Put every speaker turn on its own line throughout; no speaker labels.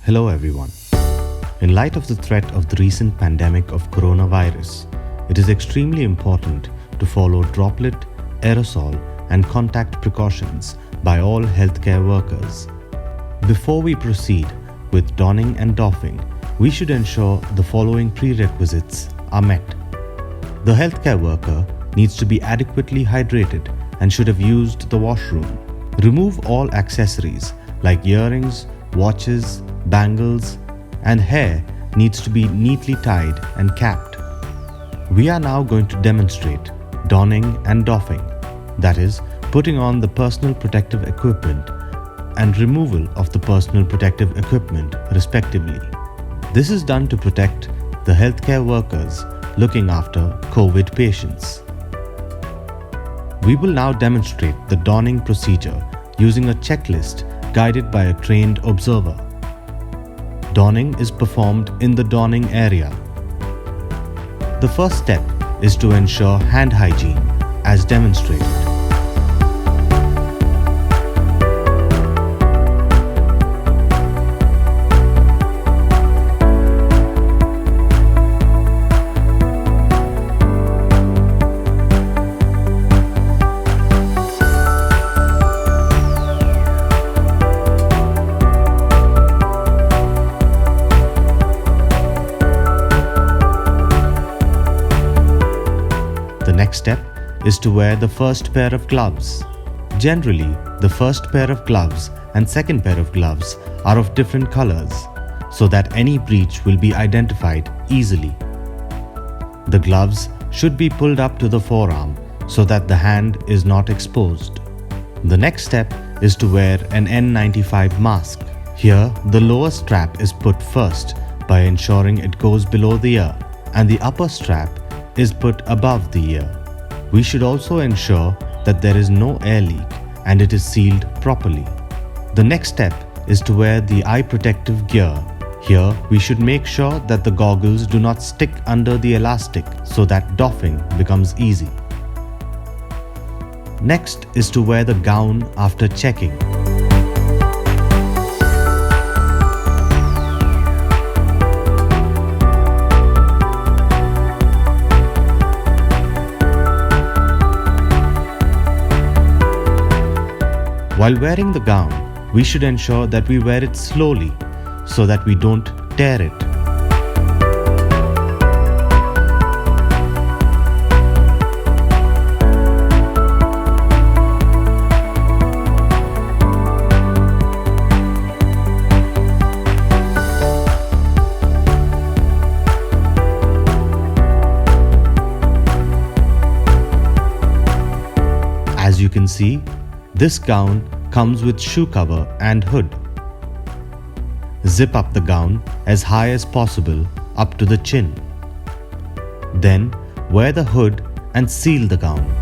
Hello everyone. In light of the threat of the recent pandemic of coronavirus, it is extremely important to follow droplet, aerosol, and contact precautions by all healthcare workers. Before we proceed with donning and doffing, we should ensure the following prerequisites are met. The healthcare worker needs to be adequately hydrated and should have used the washroom. Remove all accessories like earrings, watches, bangles, and hair needs to be neatly tied and capped. We are now going to demonstrate donning and doffing, that is, putting on the personal protective equipment and removal of the personal protective equipment respectively. This is done to protect the healthcare workers looking after COVID patients. We will now demonstrate the donning procedure using a checklist guided by a trained observer. Donning is performed in the donning area. The first step is to ensure hand hygiene as demonstrated. The next step is to wear the first pair of gloves. Generally, the first pair of gloves and second pair of gloves are of different colors so that any breach will be identified easily. The gloves should be pulled up to the forearm so that the hand is not exposed. The next step is to wear an N95 mask. Here, the lower strap is put first by ensuring it goes below the ear, and the upper strap is put above the ear. We should also ensure that there is no air leak and it is sealed properly. The next step is to wear the eye protective gear. Here we should make sure that the goggles do not stick under the elastic so that doffing becomes easy. Next is to wear the gown after checking. While wearing the gown, we should ensure that we wear it slowly so that we don't tear it. As you can see, this gown comes with shoe cover and hood. Zip up the gown as high as possible up to the chin. Then wear the hood and seal the gown.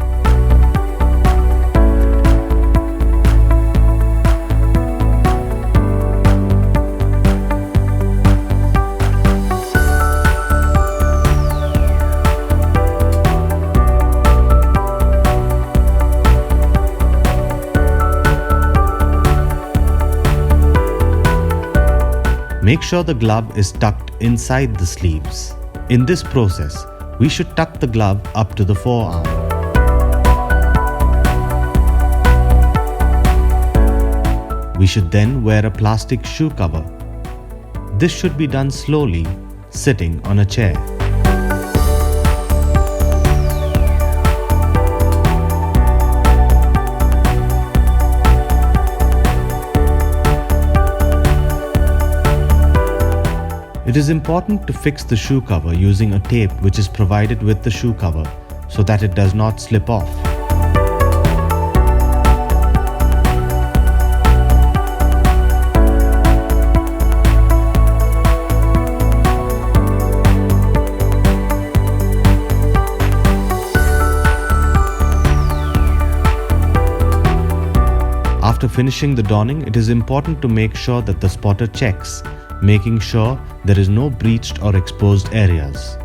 Make sure the glove is tucked inside the sleeves. In this process, we should tuck the glove up to the forearm. We should then wear a plastic shoe cover. This should be done slowly, sitting on a chair. It is important to fix the shoe cover using a tape which is provided with the shoe cover so that it does not slip off. After finishing the donning, it is important to make sure that the spotter checks, making sure there is no breached or exposed areas.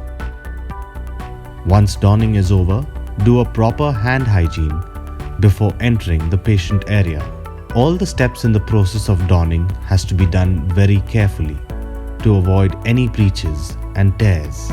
Once donning is over, do a proper hand hygiene before entering the patient area. All the steps in the process of donning has to be done very carefully to avoid any breaches and tears.